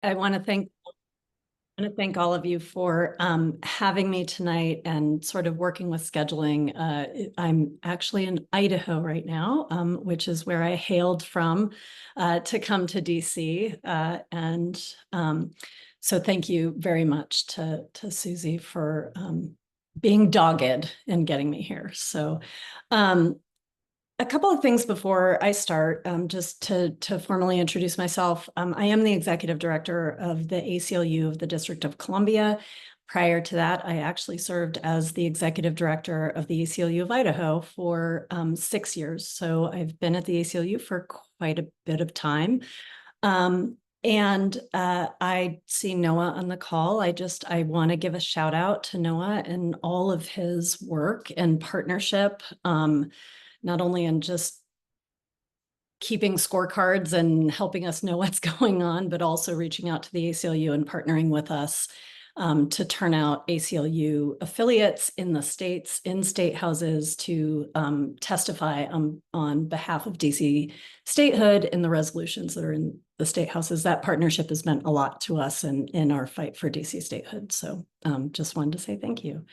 I want to thank all of you for having me tonight and sort of working with scheduling. I'm actually in Idaho right now, which is where I hailed from to come to DC. So thank you very much to Susi for being dogged in getting me here. So a couple of things before I start, just to formally introduce myself. I am the executive director of the ACLU of the District of Columbia. Prior to that, I actually served as the executive director of the ACLU of Idaho for 6 years. So I've been at the ACLU for quite a bit of time. I see Noah on the call. I want to give a shout out to Noah and all of his work and partnership. Not only in just keeping scorecards and helping us know what's going on, but also reaching out to the ACLU and partnering with us to turn out ACLU affiliates in the states, in state houses to testify on behalf of DC statehood in the resolutions that are in the state houses. That partnership has meant a lot to us in our fight for DC statehood. So just wanted to say thank you.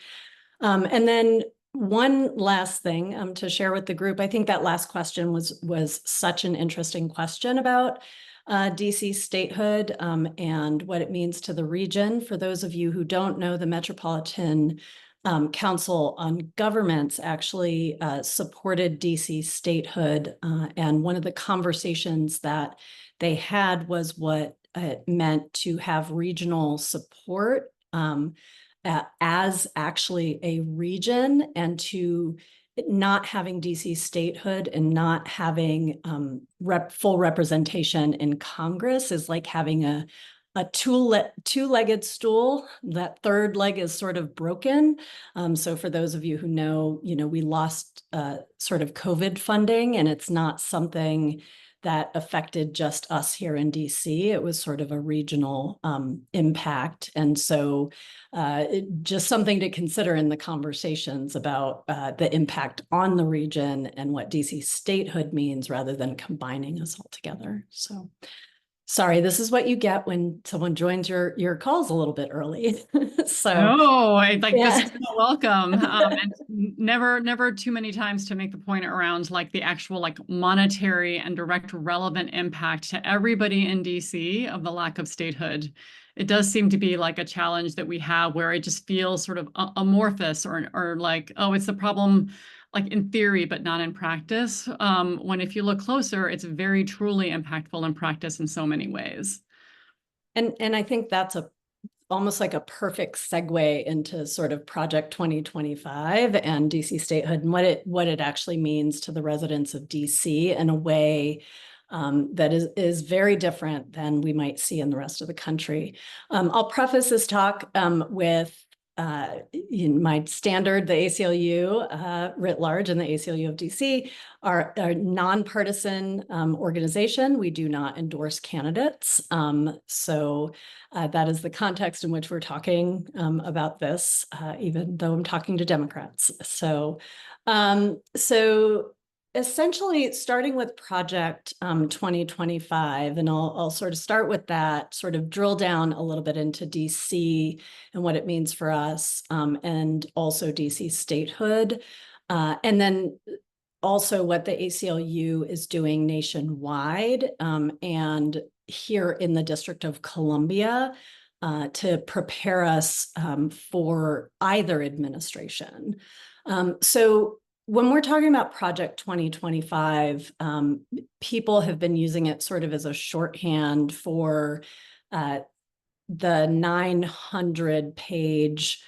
And then one last thing to share with the group. I think that last question was such an interesting question about DC statehood and what it means to the region. For those of you who don't know, the Metropolitan Council on Governments actually supported DC statehood. And one of the conversations that they had was what it meant to have regional support as actually a region, and to not having DC statehood and not having full representation in Congress is like having a two-legged stool. That third leg is sort of broken. So for those of you who know, we lost sort of COVID funding, and it's not something that affected just us here in DC. It was sort of a regional impact. And so just something to consider in the conversations about the impact on the region and what DC statehood means, rather than combining us all together. So sorry, this is what you get when someone joins your calls a little bit early. So this is so welcome. And never too many times to make the point around like the actual like monetary and direct relevant impact to everybody in DC of the lack of statehood. It does seem to be like a challenge that we have where it just feels sort of amorphous or like, oh, it's a problem like in theory, but not in practice. When if you look closer, it's very truly impactful in practice in so many ways. And I think that's almost like a perfect segue into sort of Project 2025 and DC statehood and what it actually means to the residents of DC in a way that is very different than we might see in the rest of the country. I'll preface this talk with in my standard. The ACLU writ large and the ACLU of DC are a nonpartisan organization. We do not endorse candidates. So that is the context in which we're talking about this, even though I'm talking to Democrats. So essentially, starting with Project 2025, and I'll sort of start with that, sort of drill down a little bit into DC and what it means for us, and also DC statehood, and then also what the ACLU is doing nationwide and here in the District of Columbia to prepare us for either administration. So when we're talking about Project 2025, people have been using it sort of as a shorthand for the 900-page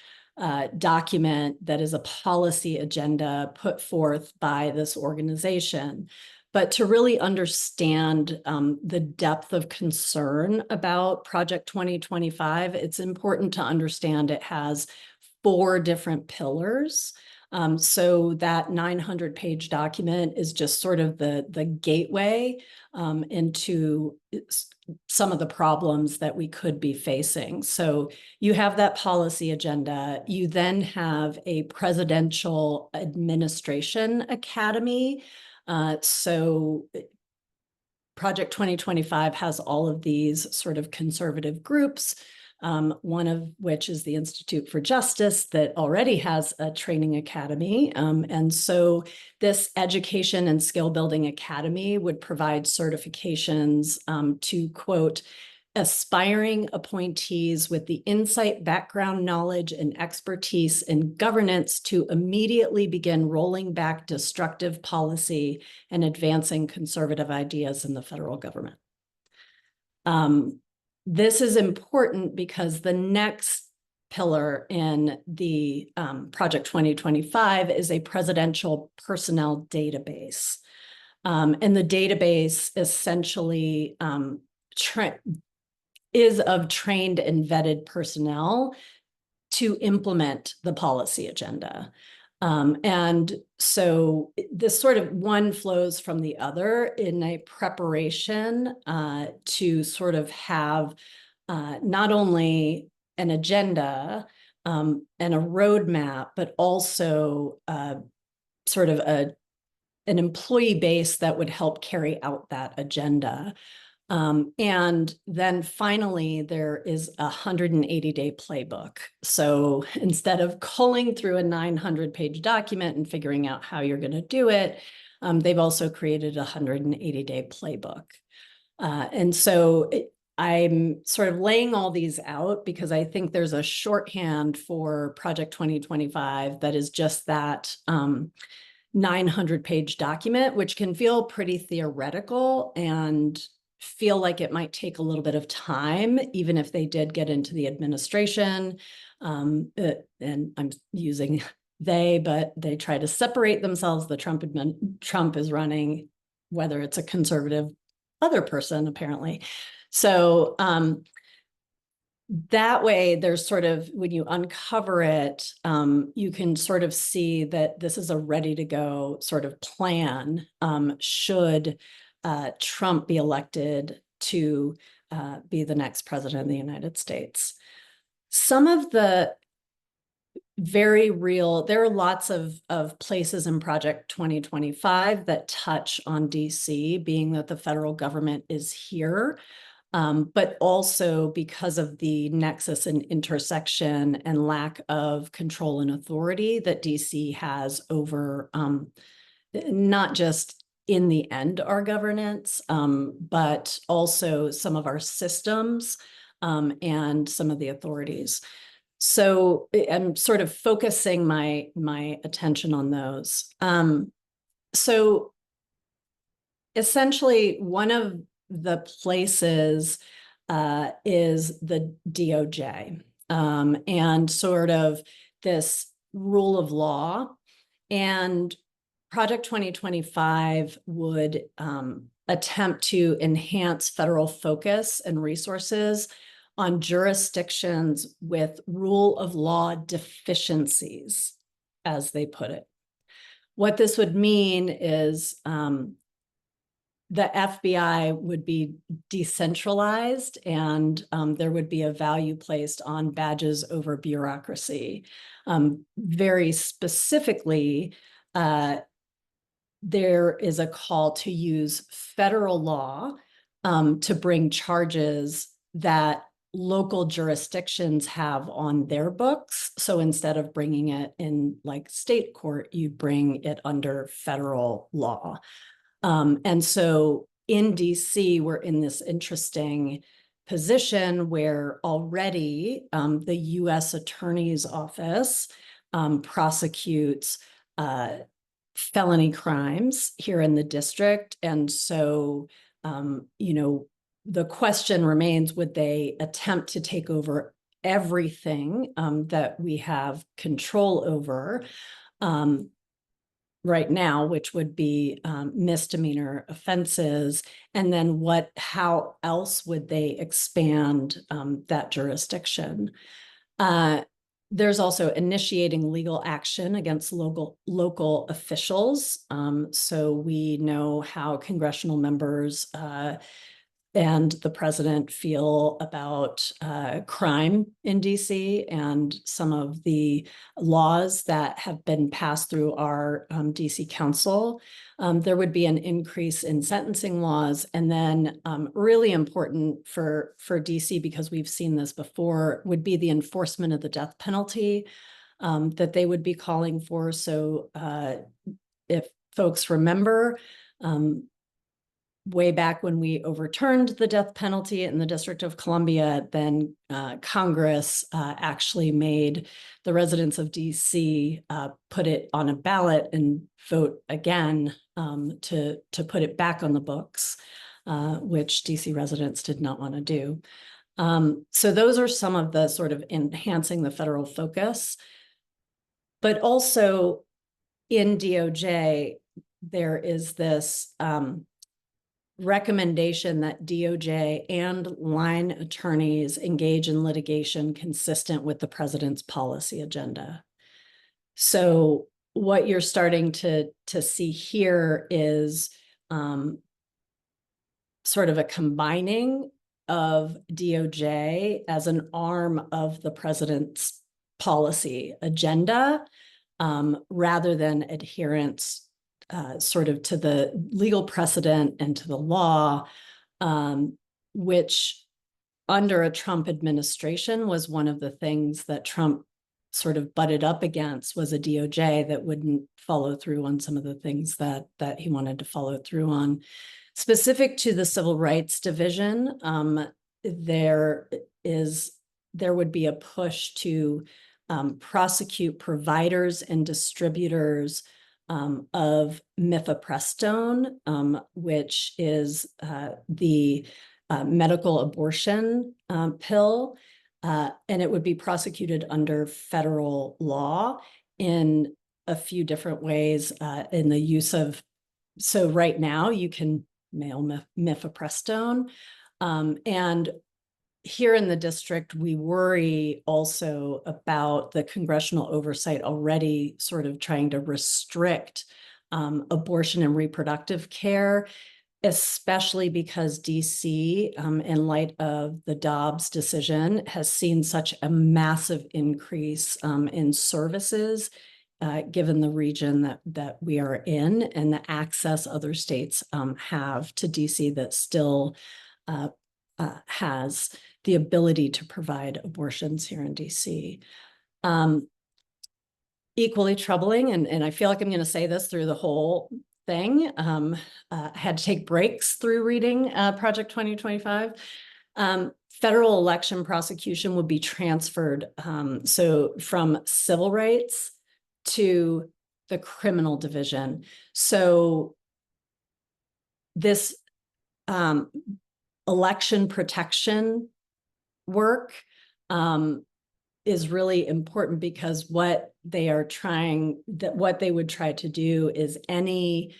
document that is a policy agenda put forth by this organization. But to really understand the depth of concern about Project 2025, it's important to understand it has 4 different pillars. So that 900-page document is just sort of the gateway into some of the problems that we could be facing. So you have that policy agenda. You then have a presidential administration academy. So Project 2025 has all of these sort of conservative groups, one of which is the Institute for Justice that already has a training academy. And so this Education and Skill Building Academy would provide certifications to, quote, aspiring appointees with the insight, background, knowledge, and expertise in governance to immediately begin rolling back destructive policy and advancing conservative ideas in the federal government. This is important because the next pillar in the Project 2025 is a presidential personnel database. And the database essentially is of trained and vetted personnel to implement the policy agenda. And so this sort of one flows from the other in a preparation to sort of have not only an agenda and a roadmap, but also sort of an employee base that would help carry out that agenda. And then finally, there is a 180-day playbook. So instead of culling through a 900-page document and figuring out how you're going to do it, they've also created a 180-day playbook. And so I'm sort of laying all these out because I think there's a shorthand for Project 2025 that is just that 900-page document, which can feel pretty theoretical and feel like it might take a little bit of time, even if they did get into the administration. And I'm using they, but they try to separate themselves. The Trump is running, whether it's a conservative other person, apparently. So that way, there's sort of, when you uncover it, you can sort of see that this is a ready to go sort of plan should Trump be elected to be the next president of the United States. Some of the very real, there are lots of places in Project 2025 that touch on DC, being that the federal government is here, but also because of the nexus and intersection and lack of control and authority that DC has over not just in the end our governance, but also some of our systems and some of the authorities. So I'm sort of focusing my attention on those. So essentially, one of the places is the DOJ and sort of this rule of law. And Project 2025 would attempt to enhance federal focus and resources on jurisdictions with rule of law deficiencies, as they put it. What this would mean is the FBI would be decentralized and there would be a value placed on badges over bureaucracy. Very specifically, there is a call to use federal law to bring charges that local jurisdictions have on their books. So instead of bringing it in like state court, you bring it under federal law. And so in DC, we're in this interesting position where already the US Attorney's Office prosecutes felony crimes here in the district. And so, you know, the question remains, would they attempt to take over everything that we have control over right now, which would be misdemeanor offenses? And then how else would they expand that jurisdiction? There's also initiating legal action against local officials. So we know how congressional members and the president feel about crime in DC and some of the laws that have been passed through our DC Council. There would be an increase in sentencing laws. And then really important for DC, because we've seen this before, would be the enforcement of the death penalty that they would be calling for. So if folks remember, way back when we overturned the death penalty in the District of Columbia, then Congress actually made the residents of DC put it on a ballot and vote again to put it back on the books, which DC residents did not want to do. So those are some of the sort of enhancing the federal focus. But also in DOJ, there is this recommendation that DOJ and line attorneys engage in litigation consistent with the president's policy agenda. So what you're starting to see here is sort of a combining of DOJ as an arm of the president's policy agenda, rather than adherence sort of to the legal precedent and to the law, which under a Trump administration was one of the things that Trump sort of butted up against, was a DOJ that wouldn't follow through on some of the things that he wanted to follow through on. Specific to the Civil Rights Division, there would be a push to prosecute providers and distributors of mifepristone, which is the medical abortion pill, and it would be prosecuted under federal law in a few different ways in the use of, so right now you can mail mifepristone, and here in the district, we worry also about the congressional oversight already sort of trying to restrict abortion and reproductive care, especially because DC, in light of the Dobbs decision, has seen such a massive increase in services, given the region that we are in and the access other states have to DC that still has the ability to provide abortions here in DC. Equally troubling, and I feel like I'm going to say this through the whole thing, had to take breaks through reading Project 2025. Federal election prosecution would be transferred, so from civil rights to the criminal division. So this election protection work is really important, because what they would try to do is any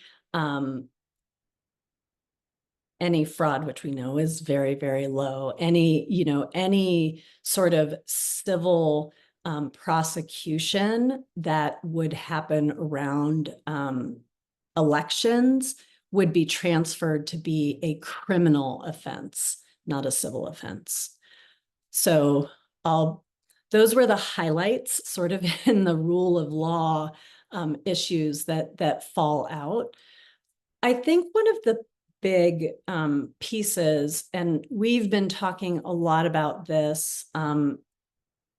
fraud, which we know is very, very low, any sort of civil prosecution that would happen around elections would be transferred to be a criminal offense, not a civil offense. So those were the highlights sort of in the rule of law issues that fall out. I think one of the big pieces, and we've been talking a lot about this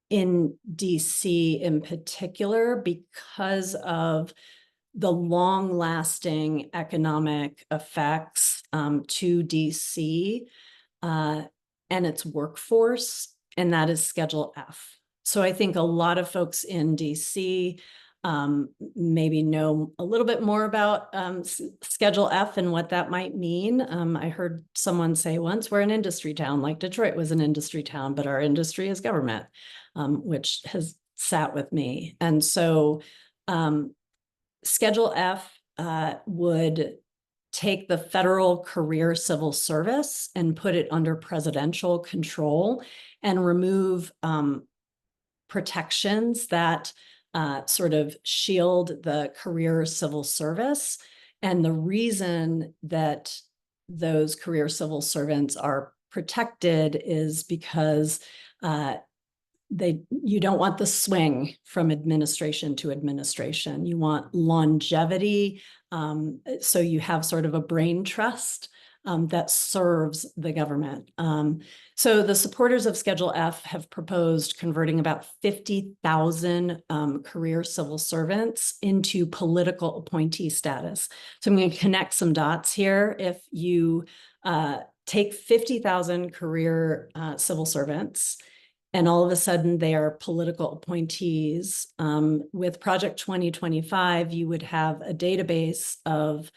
in DC in particular, because of the long-lasting economic effects to DC and its workforce, and that is Schedule F. So I think a lot of folks in DC maybe know a little bit more about Schedule F and what that might mean. I heard someone say once, we're an industry town, like Detroit was an industry town, but our industry is government, which has sat with me. And so Schedule F would take the federal career civil service and put it under presidential control and remove protections that sort of shield the career civil service. And the reason that those career civil servants are protected is because you don't want the swing from administration to administration. You want longevity, so you have sort of a brain trust that serves the government. So the supporters of Schedule F have proposed converting about 50,000 career civil servants into political appointee status. So I'm going to connect some dots here. If you take 50,000 career civil servants, and all of a sudden they are political appointees, with Project 2025, you would have a database of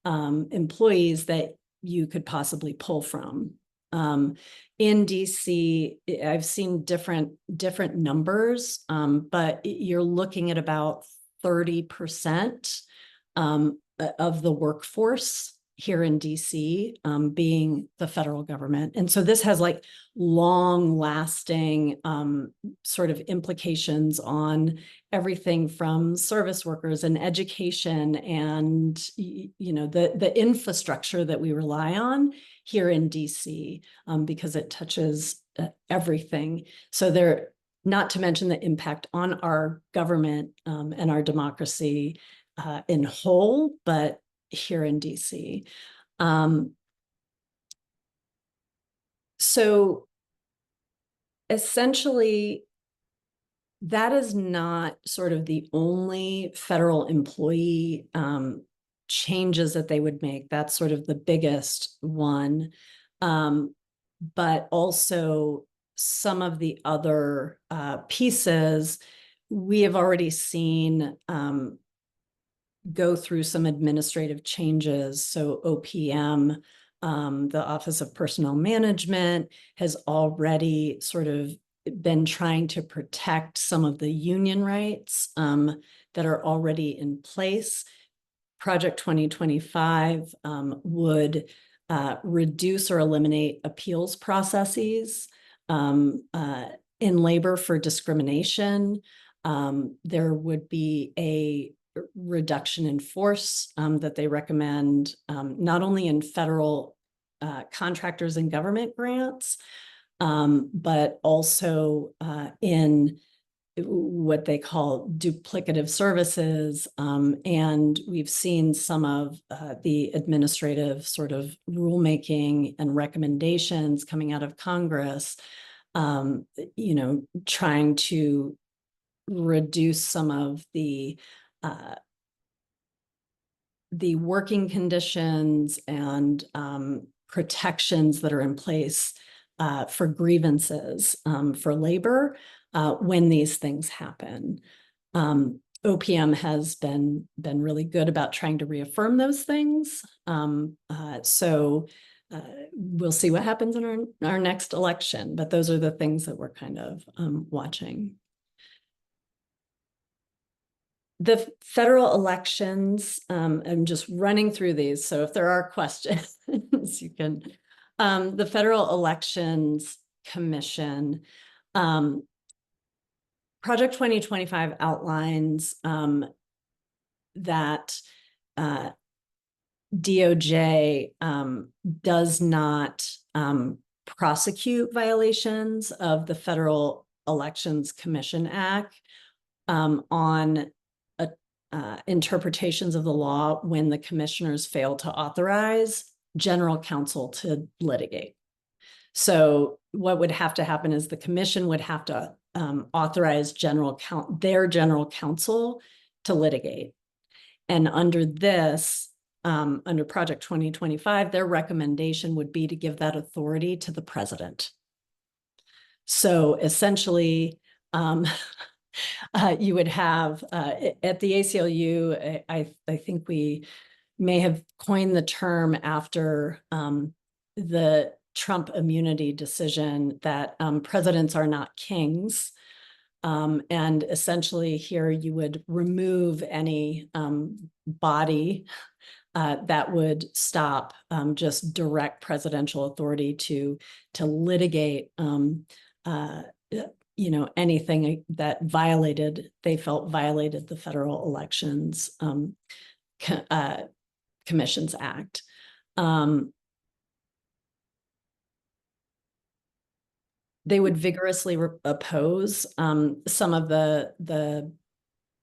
employees that you could possibly pull from. In DC, I've seen different numbers, but you're looking at about 30% of the workforce here in DC being the federal government. And so this has like long lasting sort of implications on everything from service workers and education and, you know, the infrastructure that we rely on here in DC, because it touches everything. So there, not to mention the impact on our government and our democracy in whole, but here in DC. So essentially, that is not sort of the only federal employee changes that they would make. That's sort of the biggest one. But also some of the other pieces we have already seen go through some administrative changes. So OPM, the Office of Personnel Management, has already sort of been trying to protect some of the union rights that are already in place. Project 2025 would reduce or eliminate appeals processes in labor for discrimination. There would be a reduction in force that they recommend, not only in federal contractors and government grants, but also in what they call duplicative services. And we've seen some of the administrative sort of rulemaking and recommendations coming out of Congress, you know, trying to reduce some of the working conditions and protections that are in place for grievances for labor when these things happen. OPM has been really good about trying to reaffirm those things. So we'll see what happens in our next election, but those are the things that we're kind of watching. The federal elections, I'm just running through these, so if there are questions, you can. The Federal Elections Commission, Project 2025 outlines that DOJ does not prosecute violations of the Federal Elections Commission Act on interpretations of the law when the commissioners fail to authorize general counsel to litigate. So what would have to happen is the commission would have to authorize their general counsel to litigate. And under this, under Project 2025, their recommendation would be to give that authority to the president. So essentially, you would have at the ACLU, I think we may have coined the term after the Trump immunity decision that presidents are not kings. And essentially here you would remove any body that would stop just direct presidential authority to litigate you know, anything that they felt violated the Federal Elections Commissions Act. they would vigorously oppose some of the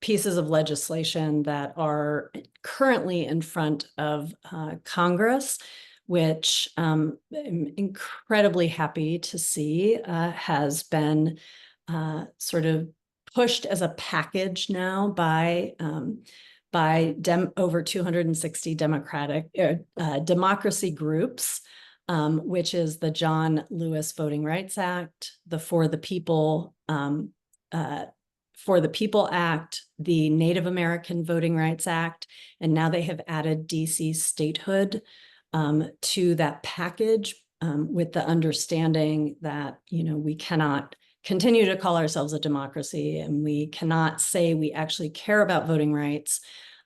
pieces of legislation that are currently in front of Congress, which I'm incredibly happy to see has been sort of pushed as a package now by over 260 democracy groups, which is the John Lewis Voting Rights Act, the For the People Act, the Native American Voting Rights Act, and now they have added DC Statehood to that package, with the understanding that, we cannot continue to call ourselves a democracy, and we cannot say we actually care about voting rights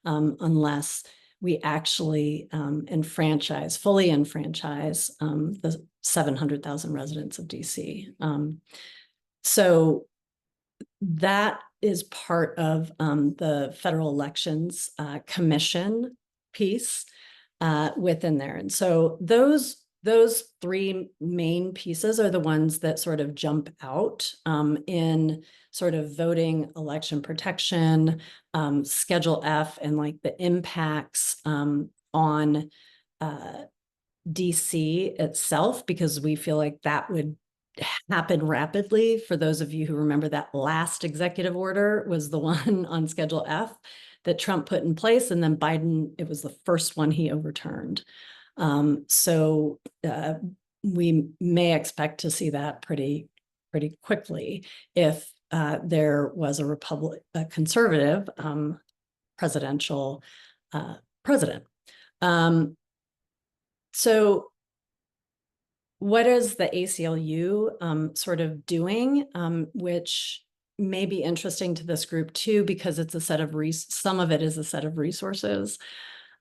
unless we actually fully enfranchise the 700,000 residents of DC. So that is part of the Federal Elections Commission piece within there. And so those three main pieces are the ones that sort of jump out in sort of voting, election protection, Schedule F, and like the impacts on DC itself, because we feel like that would happen rapidly. For those of you who remember, that last executive order was the one on Schedule F that Trump put in place, and then Biden, it was the first one he overturned. So we may expect to see that pretty quickly if there was a conservative presidential president. So what is the ACLU sort of doing, which may be interesting to this group too, because it's a set of some of it is a set of resources.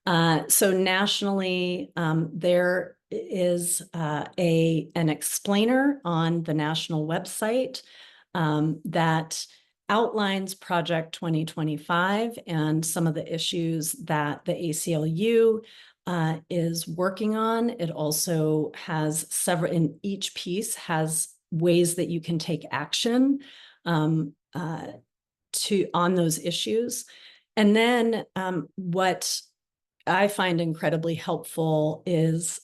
So nationally, there is an explainer on the national website that outlines Project 2025 and some of the issues that the ACLU is working on. It also has several, in each piece has ways that you can take action on those issues. And then what I find incredibly helpful is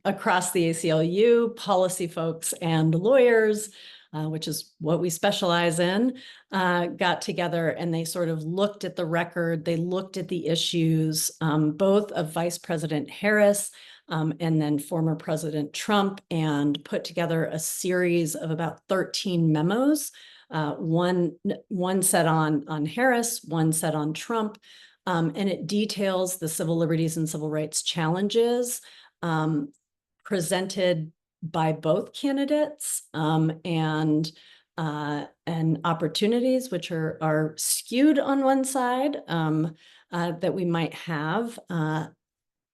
across the ACLU, policy folks and lawyers, which is what we specialize in, got together and they sort of looked at the record. They looked at the issues, both of Vice President Harris and then former President Trump, and put together a series of about 13 memos, one set on Harris, one set on Trump. And it details the civil liberties and civil rights challenges presented by both candidates, and opportunities which are skewed on one side that we might have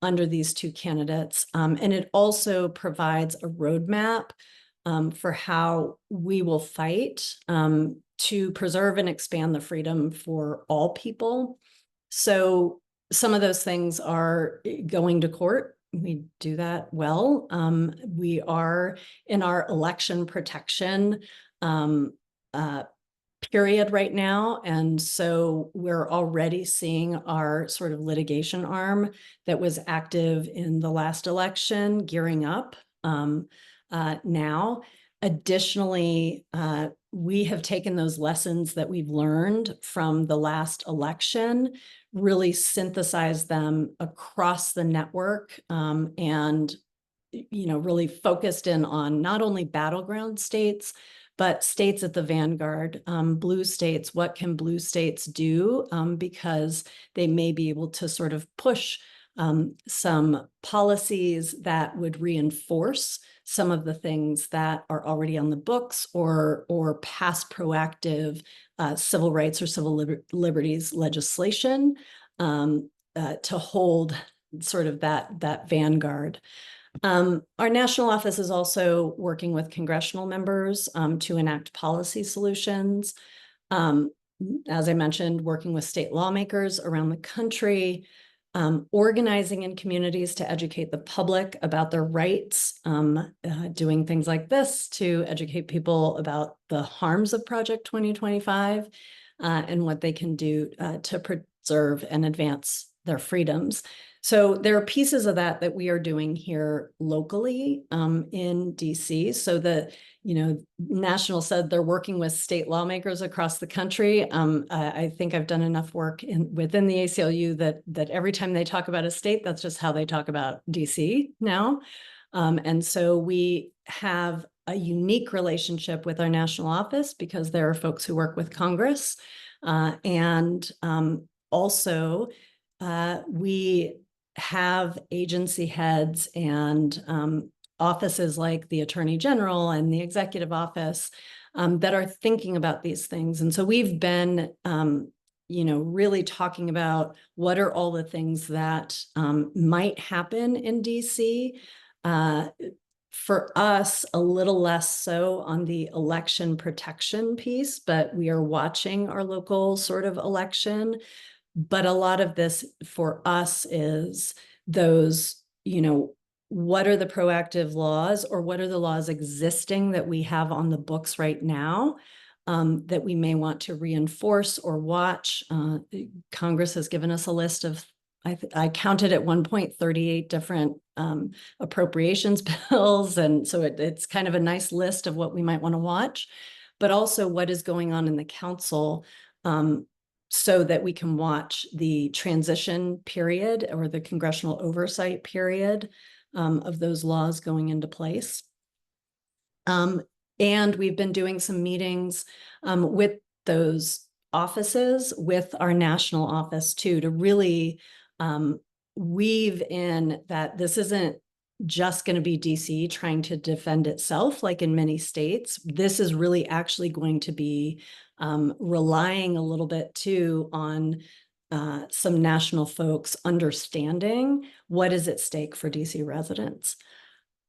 under these two candidates. And it also provides a roadmap for how we will fight to preserve and expand the freedom for all people. So some of those things are going to court. We do that well. We are in our election protection period right now. And so we're already seeing our sort of litigation arm that was active in the last election gearing up now. Additionally, we have taken those lessons that we've learned from the last election, really synthesized them across the network, and really focused in on not only battleground states, but states at the vanguard, blue states. What can blue states do? Because they may be able to sort of push some policies that would reinforce some of the things that are already on the books, or past proactive civil rights or civil liberties legislation to hold sort of that vanguard. Our national office is also working with congressional members to enact policy solutions. As I mentioned, working with state lawmakers around the country. organizing in communities to educate the public about their rights, doing things like this to educate people about the harms of Project 2025 and what they can do to preserve and advance their freedoms. So there are pieces of that we are doing here locally in DC. So the National said they're working with state lawmakers across the country. I think I've done enough work within the ACLU that every time they talk about a state, that's just how they talk about DC now. And so we have a unique relationship with our national office because there are folks who work with Congress. And also, we have agency heads and offices like the Attorney General and the Executive Office that are thinking about these things. And so we've been, really talking about what are all the things that might happen in DC. For us, a little less so on the election protection piece, but we are watching our local sort of election. But a lot of this for us is those, what are the proactive laws or what are the laws existing that we have on the books right now that we may want to reinforce or watch. Congress has given us a list of, I counted at one point 38 different appropriations bills. And so it's kind of a nice list of what we might want to watch, but also what is going on in the council so that we can watch the transition period or the congressional oversight period of those laws going into place. And we've been doing some meetings with those offices, with our national office too, to really weave in that this isn't just going to be DC trying to defend itself like in many states. This is really actually going to be relying a little bit too on some national folks understanding what is at stake for DC residents.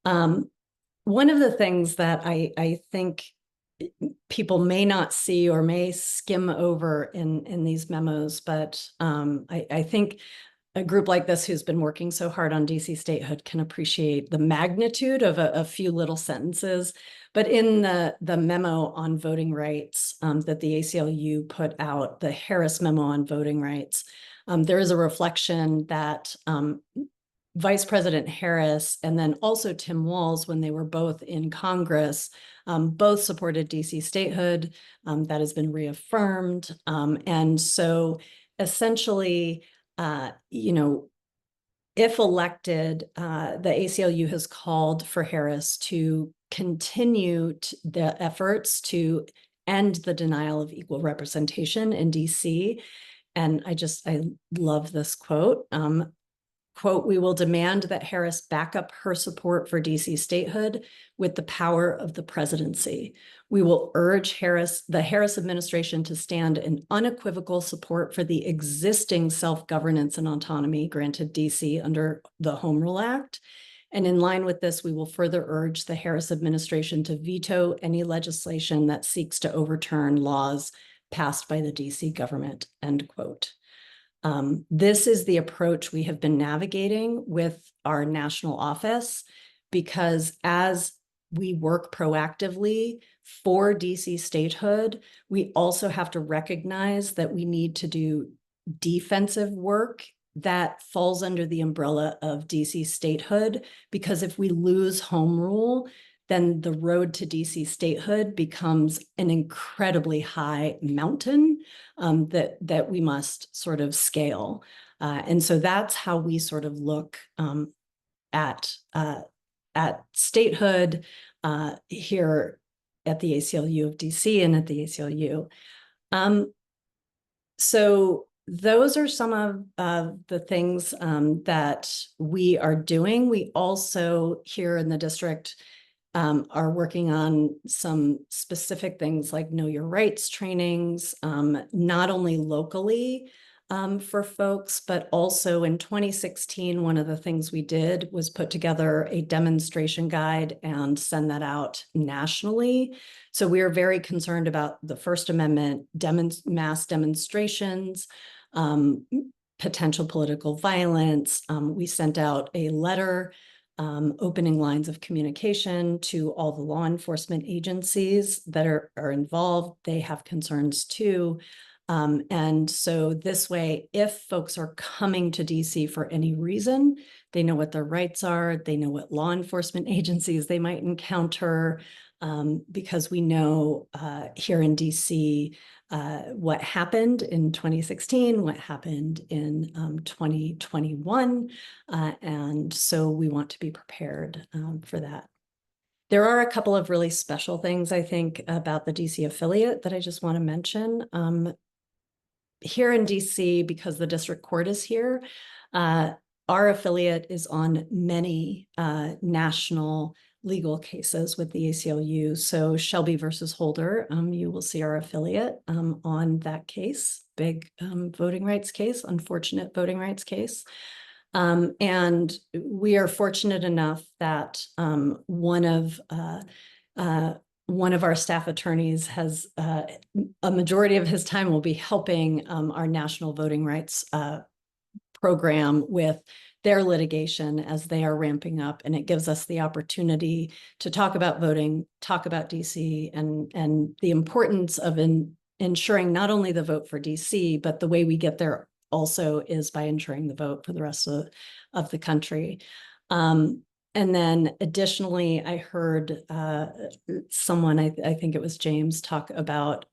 One of the things that I think people may not see or may skim over in these memos, but I think a group like this who's been working so hard on DC statehood can appreciate the magnitude of a few little sentences. But in the memo on voting rights that the ACLU put out, the Harris memo on voting rights, there is a reflection that Vice President Harris and then also Tim Walz, when they were both in Congress, both supported DC statehood. That has been reaffirmed. And so essentially, if elected, the ACLU has called for Harris to continue the efforts to end the denial of equal representation in DC. And I love this quote. Quote, "We will demand that Harris back up her support for DC statehood with the power of the presidency. We will urge the Harris administration to stand in unequivocal support for the existing self-governance and autonomy granted DC under the Home Rule Act. And in line with this, we will further urge the Harris administration to veto any legislation that seeks to overturn laws passed by the DC government," end quote. This is the approach we have been navigating with our national office, because as we work proactively for DC statehood, we also have to recognize that we need to do defensive work that falls under the umbrella of DC statehood, because if we lose home rule, then the road to DC statehood becomes an incredibly high mountain that we must sort of scale. And so that's how we sort of look at statehood here at the ACLU of DC and at the ACLU. So those are some of the things that we are doing. We also here in the district are working on some specific things like know your rights trainings, not only locally for folks, but also in 2016, one of the things we did was put together a demonstration guide and send that out nationally. So we are very concerned about the First Amendment mass demonstrations, potential political violence. We sent out a letter opening lines of communication to all the law enforcement agencies that are involved. They have concerns too. And so this way, if folks are coming to DC for any reason, they know what their rights are, they know what law enforcement agencies they might encounter, because we know here in DC what happened in 2016, what happened in 2021, and so we want to be prepared for that. There are a couple of really special things, I think, about the DC affiliate that I just want to mention. Here in DC, because the district court is here, our affiliate is on many national legal cases with the ACLU. So Shelby versus Holder, you will see our affiliate on that case, big voting rights case, unfortunate voting rights case. And we are fortunate enough that one of our staff attorneys has a majority of his time will be helping our national voting rights program with their litigation as they are ramping up. And it gives us the opportunity to talk about voting, talk about DC, and the importance of ensuring not only the vote for DC, but the way we get there also is by ensuring the vote for the rest of the country. And then additionally, I heard someone, I think it was James, talk about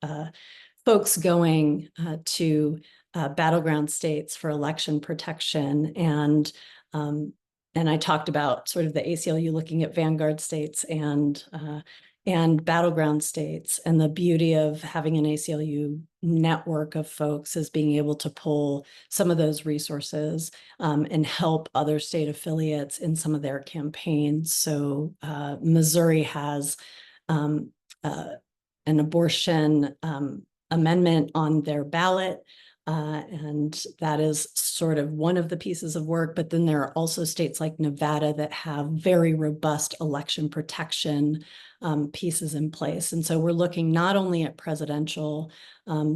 folks going to battleground states for election protection. And I talked about sort of the ACLU looking at vanguard states and battleground states, and the beauty of having an ACLU network of folks is being able to pull some of those resources and help other state affiliates in some of their campaigns. So Missouri has an abortion amendment on their ballot. And that is sort of one of the pieces of work. But then there are also states like Nevada that have very robust election protection pieces in place. And so we're looking not only at presidential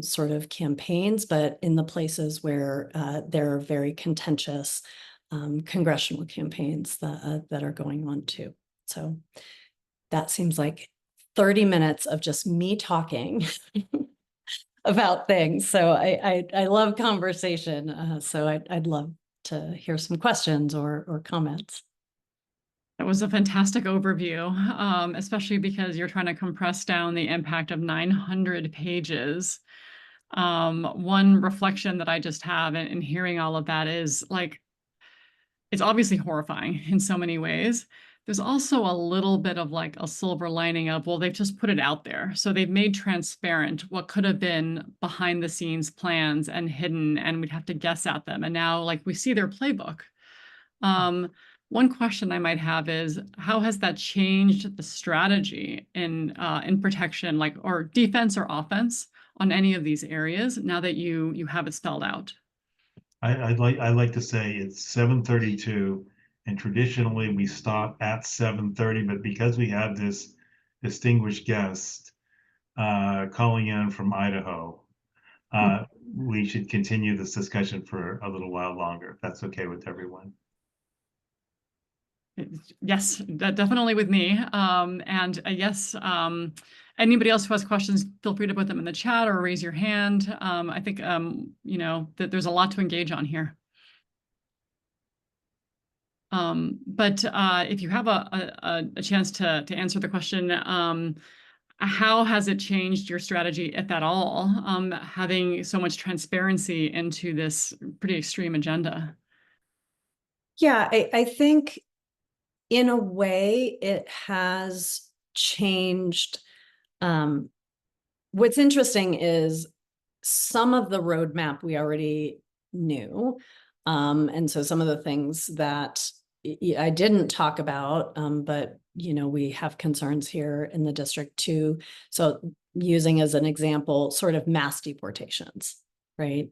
sort of campaigns, but in the places where there are very contentious congressional campaigns that are going on too. So that seems like 30 minutes of just me talking about things. So I love conversation. So I'd love to hear some questions or comments. That was a fantastic overview, especially because you're trying to compress down the impact of 900 pages. One reflection that I just have in hearing all of that is like, it's obviously horrifying in so many ways. There's also a little bit of like a silver lining of, well, they've just put it out there. So they've made transparent what could have been behind the scenes plans and hidden, and we'd have to guess at them. And now like we see their playbook. One question I might have is, how has that changed the strategy in protection, like, or defense or offense on any of these areas now that you have it spelled out? I'd like to say it's 7:32, and traditionally we stop at 7:30, but because we have this distinguished guest calling in from Idaho, we should continue this discussion for a little while longer, if that's okay with everyone. Yes, definitely with me. And yes, anybody else who has questions, feel free to put them in the chat or raise your hand. I think, you know, that there's a lot to engage on here. But if you have a chance to answer the question, how has it changed your strategy, if at all, having so much transparency into this pretty extreme agenda? Yeah, I think in a way it has changed. What's interesting is some of the roadmap we already knew. And so some of the things that I didn't talk about, but you know, we have concerns here in the district too. So using as an example, sort of mass deportations, right?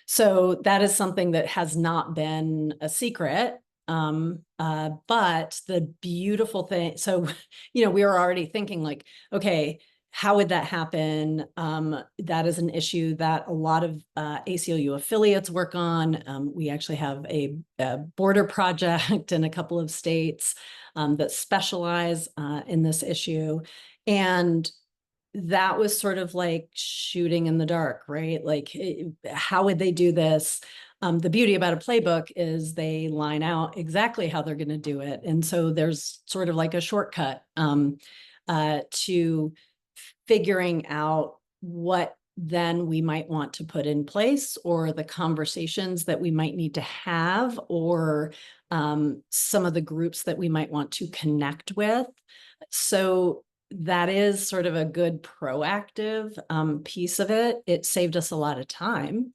So that is something that has not been a secret. But the beautiful thing, so, you know, we were already thinking like, okay, how would that happen? That is an issue that a lot of ACLU affiliates work on. We actually have a border project in a couple of states that specialize in this issue. And that was sort of like shooting in the dark, right? Like, how would they do this? The beauty about a playbook is they line out exactly how they're going to do it. And so there's sort of like a shortcut to figuring out what then we might want to put in place, or the conversations that we might need to have, or some of the groups that we might want to connect with. So that is sort of a good proactive piece of it. It saved us a lot of time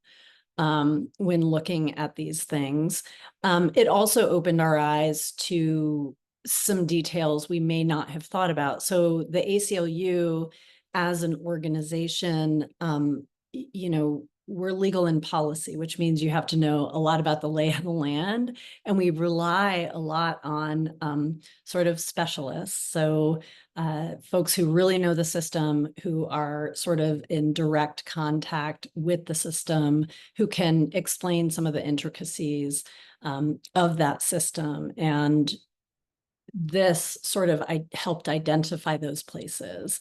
when looking at these things. It also opened our eyes to some details we may not have thought about. So the ACLU as an organization, you know, we're legal in policy, which means you have to know a lot about the lay of the land. And we rely a lot on sort of specialists. So folks who really know the system, who are sort of in direct contact with the system, who can explain some of the intricacies of that system. And this sort of helped identify those places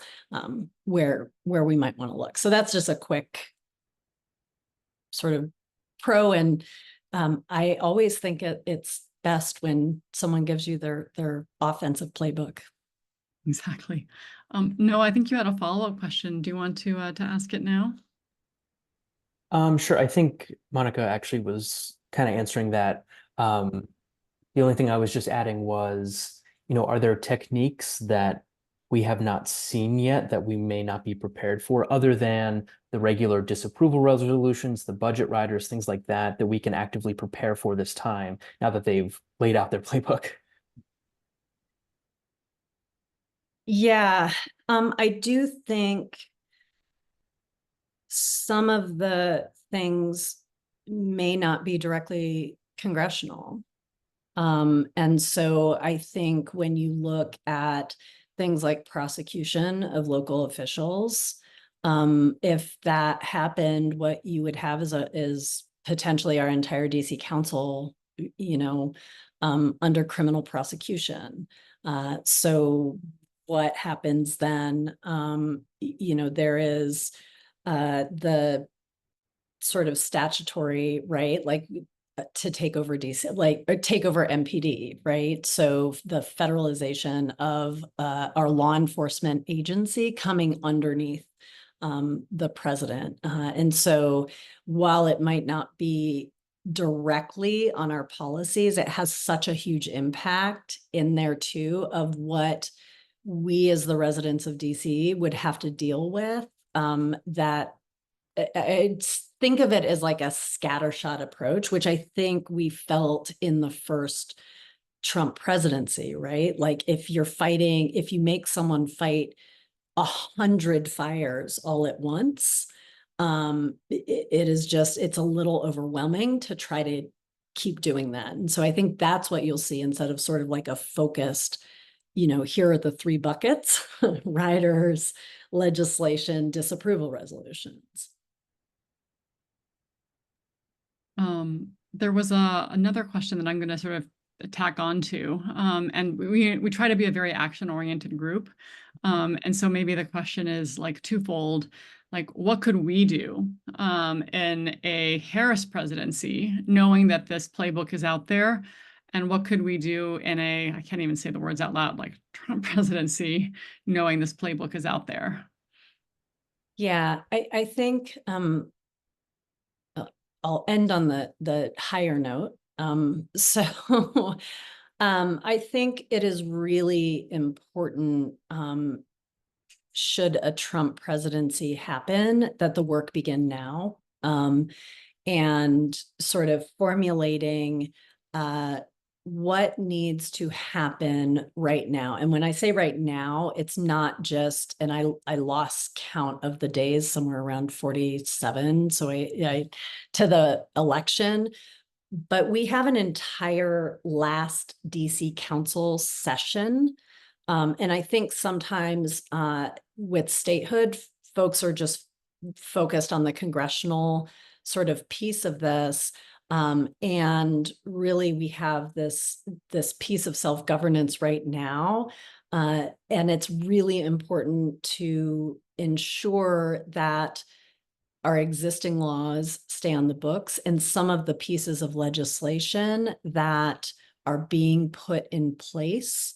where we might want to look. So that's just a quick sort of pro. And I always think it's best when someone gives you their offensive playbook. Exactly. No, I think you had a follow-up question. Do you want to ask it now? Sure. I think Monica actually was kind of answering that. The only thing I was just adding was, you know, are there techniques that we have not seen yet that we may not be prepared for, other than the regular disapproval resolutions, the budget riders, things like that, that we can actively prepare for this time now that they've laid out their playbook? Yeah, I do think some of the things may not be directly congressional. And so I think when you look at things like prosecution of local officials, if that happened, what you would have is potentially our entire DC council, you know, under criminal prosecution. So what happens then? You know, there is the sort of statutory, right? Like to take over DC, like, or take over MPD, right? So the federalization of our law enforcement agency coming underneath the president. And so while it might not be directly on our policies, it has such a huge impact in there too, of what we as the residents of DC would have to deal with, that think of it as like a scattershot approach, which I think we felt in the first Trump presidency, right? Like if you make someone fight 100 fires all at once, it's a little overwhelming to try to keep doing that. And so I think that's what you'll see, instead of sort of like a focused, you know, here are the 3 buckets: riders, legislation, disapproval resolutions. There was another question that I'm going to sort of tack on to, and we try to be a very action-oriented group. And so maybe the question is like twofold. Like, what could we do in a Harris presidency, knowing that this playbook is out there? And what could we do in a, I can't even say the words out loud, like Trump presidency, knowing this playbook is out there? Yeah, I think I'll end on the higher note. So I think it is really important, should a Trump presidency happen, that the work begin now, and sort of formulating what needs to happen right now. And when I say right now, it's not just, and I lost count of the days, somewhere around 47. So I to the election, but we have an entire last DC council session And I think sometimes with statehood, folks are just focused on the congressional sort of piece of this. And really, we have this piece of self-governance right now. And it's really important to ensure that our existing laws stay on the books, and some of the pieces of legislation that are being put in place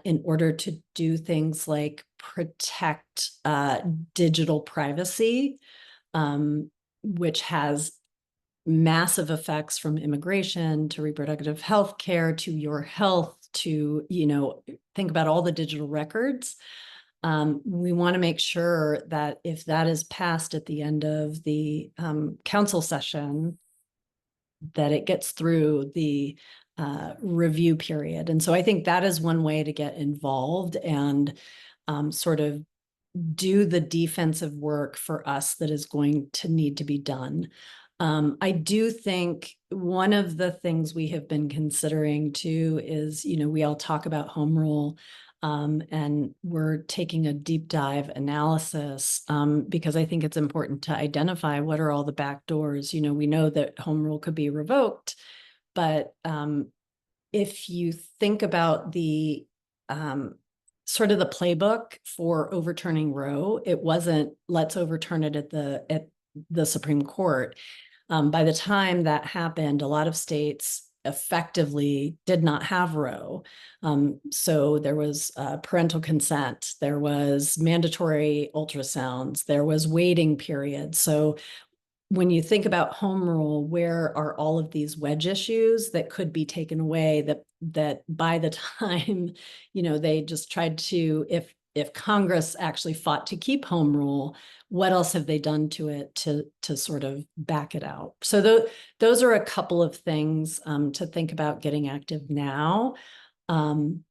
in order to do things like protect digital privacy, which has massive effects from immigration to reproductive health care to your health to, think about all the digital records. We want to make sure that if that is passed at the end of the council session, that it gets through the review period. And so I think that is one way to get involved and sort of do the defensive work for us that is going to need to be done. I do think one of the things we have been considering too is, we all talk about home rule, and we're taking a deep dive analysis because I think it's important to identify what are all the back doors. We know that home rule could be revoked, but if you think about the sort of the playbook for overturning Roe, it wasn't let's overturn it at the Supreme Court. By the time that happened, a lot of states effectively did not have Roe. So there was parental consent, there was mandatory ultrasounds, there was waiting periods. So when you think about home rule, where are all of these wedge issues that could be taken away that by the time, they just tried to, if Congress actually fought to keep home rule, what else have they done to it to sort of back it out? So those are a couple of things to think about getting active now on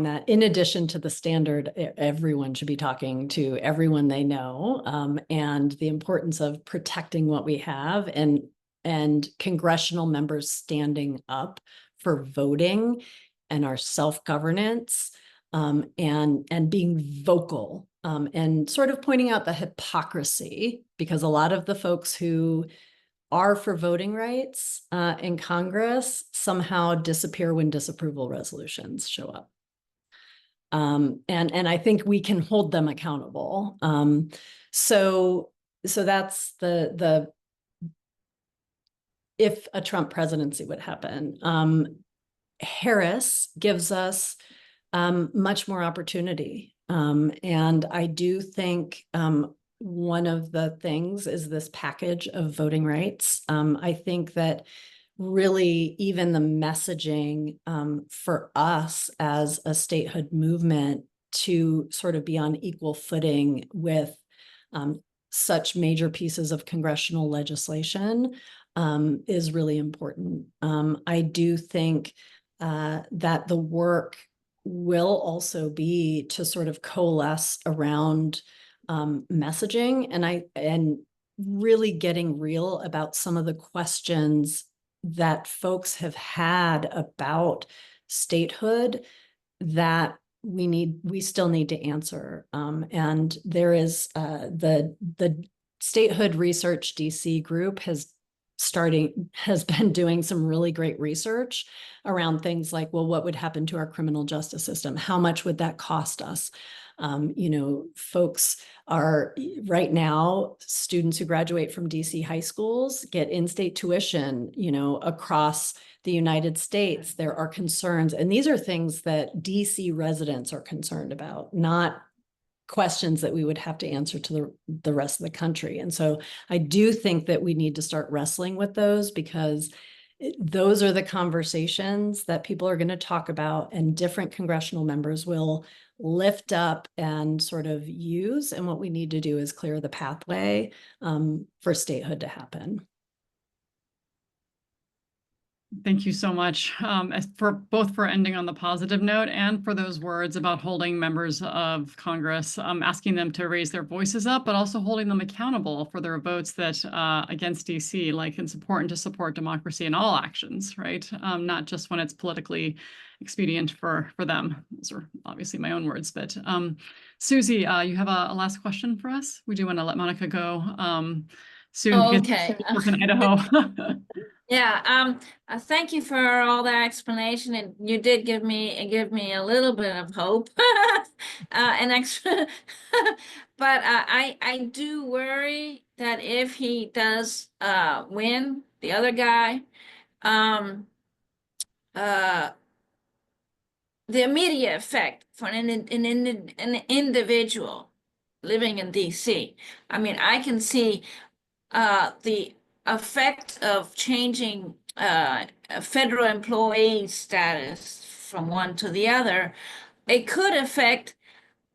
that, in addition to the standard everyone should be talking to everyone they know, and the importance of protecting what we have, and congressional members standing up for voting and our self-governance, and being vocal, and sort of pointing out the hypocrisy, because a lot of the folks who are for voting rights in Congress somehow disappear when disapproval resolutions show up. And I think we can hold them accountable. So that's the if a Trump presidency would happen. Harris gives us much more opportunity. And I do think one of the things is this package of voting rights. I think that really even the messaging for us as a statehood movement to sort of be on equal footing with such major pieces of congressional legislation is really important. I do think that the work will also be to sort of coalesce around messaging and really getting real about some of the questions that folks have had about statehood that we still need to answer. And there is the Statehood Research DC group has been doing some really great research around things like, well, what would happen to our criminal justice system? How much would that cost us? Folks are right now, students who graduate from DC high schools get in-state tuition, across the United States. There are concerns, and these are things that DC residents are concerned about, not questions that we would have to answer to the rest of the country. And so I do think that we need to start wrestling with those, because those are the conversations that people are going to talk about, and different congressional members will lift up and sort of use. And what we need to do is clear the pathway for statehood to happen. Thank you so much for both for ending on the positive note and for those words about holding members of Congress, asking them to raise their voices up, but also holding them accountable for their votes that against DC. Like, it's important to support democracy in all actions, right? Not just when it's politically expedient for them. Those are obviously my own words, but Susie, you have a last question for us? We do want to let Monica go soon. Oh, because okay. she's working in Idaho. Yeah, thank you for all that explanation, and you did give me a little bit of hope, an extra. But I do worry that if he does win, the other guy, uh, the immediate effect for an individual living in DC. I mean, I can see the effect of changing a federal employee status from one to the other. It could affect,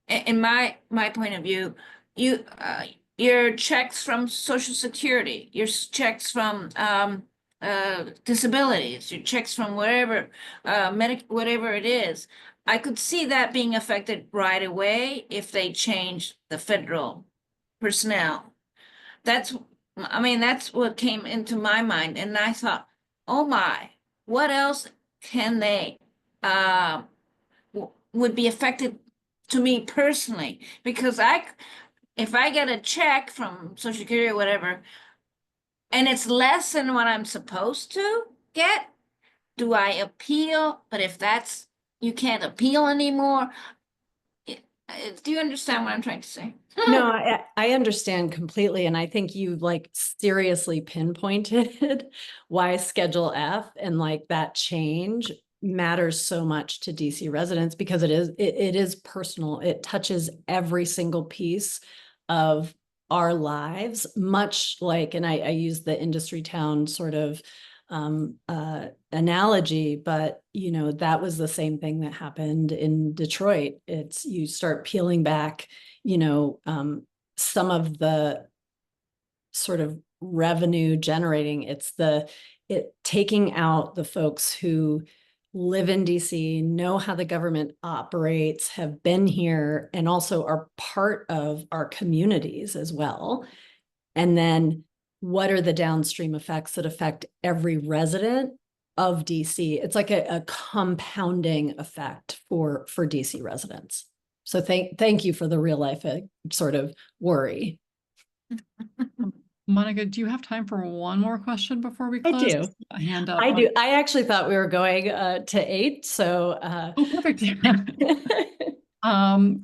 in my point of view, your checks from Social Security, your checks from disabilities, your checks from wherever, whatever it is. I could see that being affected right away if they change the federal personnel. That's what came into my mind. And I thought, oh my, what else can they, would be affected to me personally? Because if I get a check from Social Security or whatever, and it's less than what I'm supposed to get, do I appeal? But if you can't appeal anymore. Do you understand what I'm trying to say? No, I understand completely. And I think you like seriously pinpointed why Schedule F and like that change matters so much to DC residents, because it is personal. It touches every single piece of our lives, much like, and I use the industry town sort of analogy, but you know, that was the same thing that happened in Detroit. It's, you start peeling back, you know, some of the sort of revenue generating, it taking out the folks who live in DC, know how the government operates, have been here, and also are part of our communities as well. And then what are the downstream effects that affect every resident of DC? It's like a compounding effect for DC residents. So thank you for the real life sort of worry. Monica, do you have time for one more question before we I close? do. A hand up. I do. I actually thought we were going to 8. So Oh, perfect.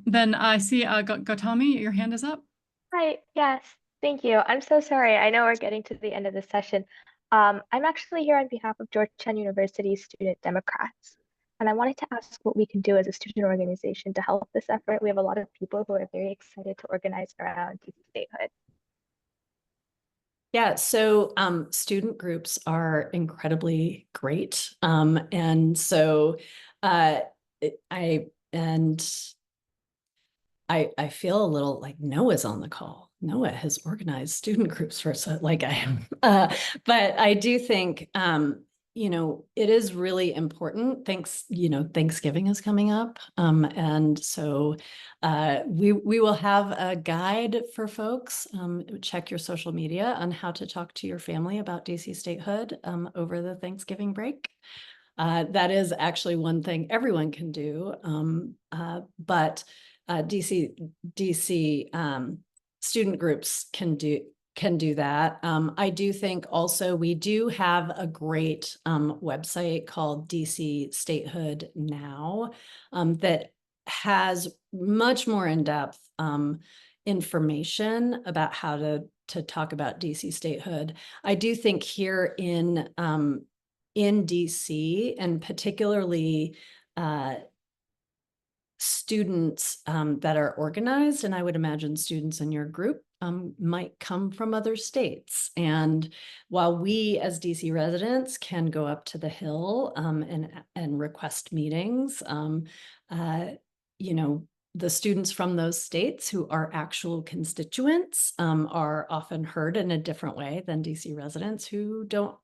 Then I see Gautami, your hand is up. Hi, yes, thank you. I'm so sorry. I know we're getting to the end of the session. I'm actually here on behalf of Georgetown University Student Democrats, and I wanted to ask what we can do as a student organization to help this effort. We have a lot of people who are very excited to organize around DC statehood. Yeah, so student groups are incredibly great. And so I feel a little like Noah's on the call. Noah has organized student groups for us, like I am. But I do think, you know, it is really important. Thanksgiving is coming up. And so we will have a guide for folks. Check your social media on how to talk to your family about DC statehood over the Thanksgiving break. That is actually one thing everyone can do. But DC student groups can do that. I do think also we do have a great website called DC Statehood Now that has much more in-depth information about how to talk about DC statehood. I do think here in DC, and particularly students that are organized, and I would imagine students in your group might come from other states. And while we as DC residents can go up to the Hill and request meetings, you know, the students from those states who are actual constituents are often heard in a different way than DC residents who don't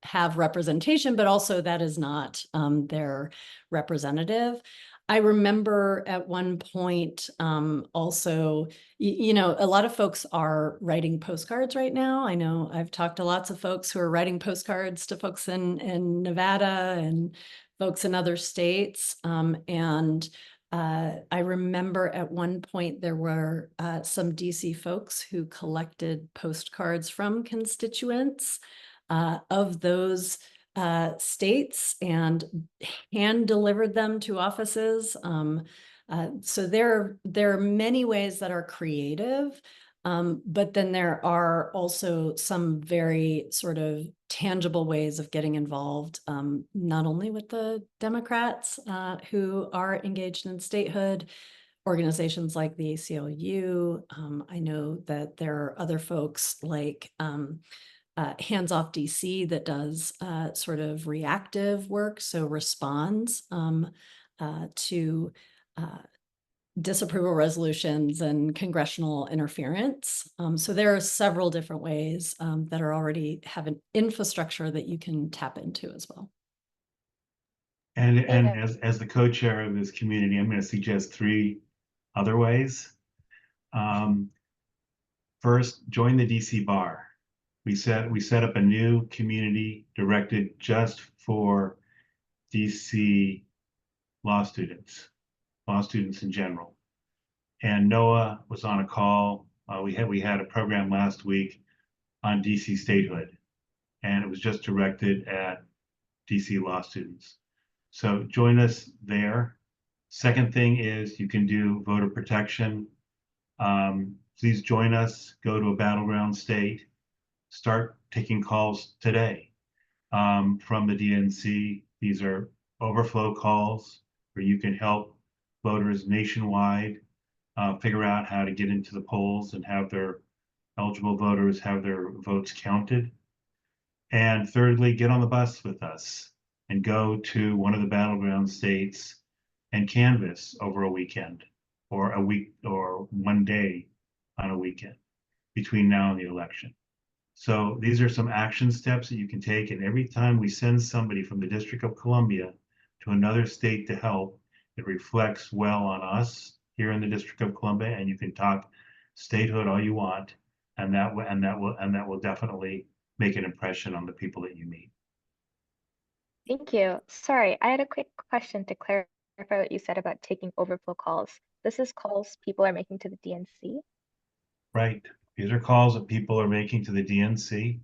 have representation, but also that is not their representative. I remember at one point also, you know, a lot of folks are writing postcards right now. I know I've talked to lots of folks who are writing postcards to folks in Nevada and folks in other states. And I remember at one point there were some DC folks who collected postcards from constituents of those states and hand delivered them to offices. So there are many ways that are creative, but then there are also some very sort of tangible ways of getting involved, not only with the Democrats who are engaged in statehood, organizations like the ACLU. I know that there are other folks like Hands Off DC that does sort of reactive work, so responds to disapproval resolutions and congressional interference. So there are several different ways that are already have an infrastructure that you can tap into as well. And Yeah. as the co-chair of this community, I'm going to suggest 3 other ways. First, join the DC Bar. We set up a new community directed just for DC law students in general. And Noah was on a call. We had a program last week on DC statehood, and it was just directed at DC law students. So join us there. Second thing is you can do voter protection. Please join us, go to a battleground state, start taking calls today from the DNC. These are overflow calls where you can help voters nationwide figure out how to get into the polls and have their eligible voters have their votes counted. And thirdly, get on the bus with us and go to one of the battleground states and canvass over a weekend or a week or one day on a weekend between now and the election. So these are some action steps that you can take. And every time we send somebody from the District of Columbia to another state to help, it reflects well on us here in the District of Columbia. And you can talk statehood all you want, and that will definitely make an impression on the people that you meet. Thank you. Sorry, I had a quick question to clarify what you said about taking overflow calls. This is calls people are making to the DNC? Right. These are calls that people are making to the DNC.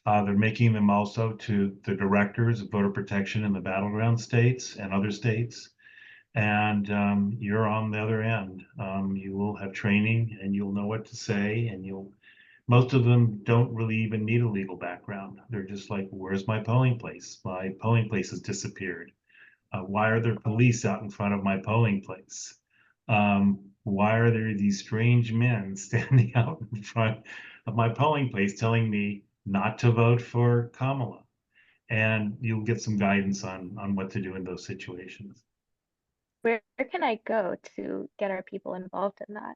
They're making them also to the directors of voter protection in the battleground states and other states. And you're on the other end. You will have training and you'll know what to say, and most of them don't really even need a legal background. They're just like, where's my polling place? My polling place has disappeared. Why are there police out in front of my polling place? Why are there these strange men standing out in front of my polling place telling me not to vote for Kamala? And you'll get some guidance on what to do in those situations. Where can I go to get our people involved in that?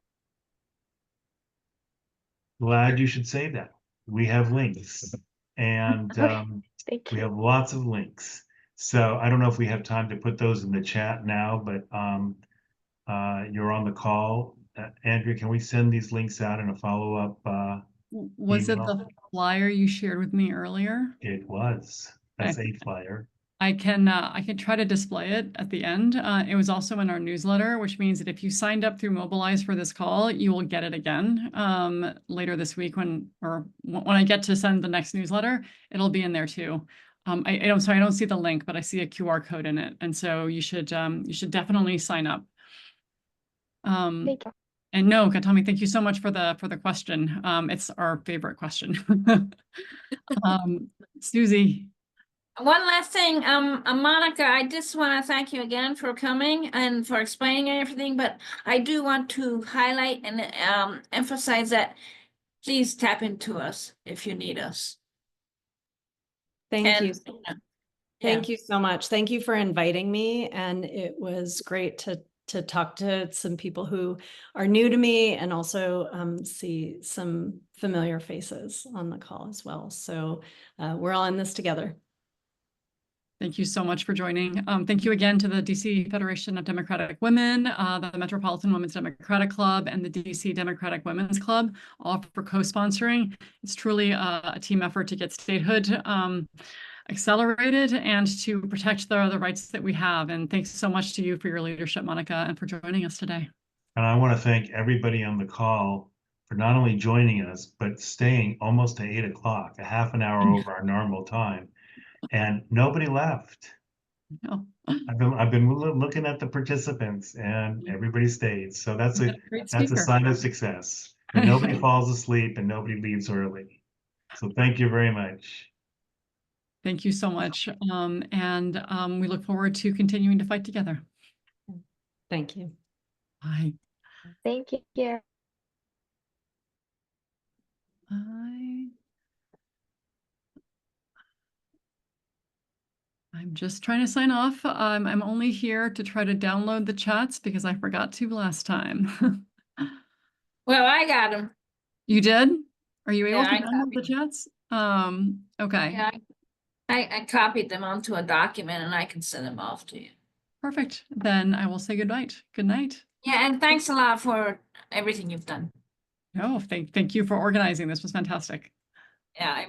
Glad you should say that. We have links, and Okay, thank we you. have lots of links. So I don't know if we have time to put those in the chat now, but you're on the call. Andrea, can we send these links out in a follow-up Was it email? the flyer you shared with me earlier? It was. That's a flyer. I can try to display it at the end. It was also in our newsletter, which means that if you signed up through Mobilize for this call, you will get it again later this week when I get to send the next newsletter, it'll be in there too. I don't see the link, but I see a QR code in it, and so you should definitely sign up. Thank you. And no, Katami, thank you so much for the question. It's our favorite question. Susie. One last thing, Monica, I just want to thank you again for coming and for explaining everything, but I do want to highlight and emphasize that please tap into us if you need us. Thank you. Yeah. Thank you so much. Thank you for inviting me. And it was great to talk to some people who are new to me and also see some familiar faces on the call as well. So we're all in this together. Thank you so much for joining. Thank you again to the DC Federation of Democratic Women, the Metropolitan Women's Democratic Club, and the DC Democratic Women's Club, all for co-sponsoring. It's truly a team effort to get statehood accelerated and to protect the rights that we have. And thanks so much to you for your leadership, Monica, and for joining us today. And I want to thank everybody on the call for not only joining us, but staying almost to 8 o'clock, a half an hour over our normal time. And nobody left. No. I've been looking at the participants and everybody stayed. So that's You've a got a great that's a speaker. sign of success. And nobody falls asleep and nobody leaves early. So thank you very much. Thank you so much. We look forward to continuing to fight together. Thank you. Bye. Thank you. I'm just trying to sign off. I'm only here to try to download the chats because I forgot to last time. Well, I got them. You did? Are you able Yeah, to I download the copied. chats? Okay. Yeah, I copied them onto a document and I can send them off to you. Perfect. Then I will say good night. Good night. Yeah, and thanks a lot for everything you've done. No, thank you for organizing. This was fantastic. Yeah,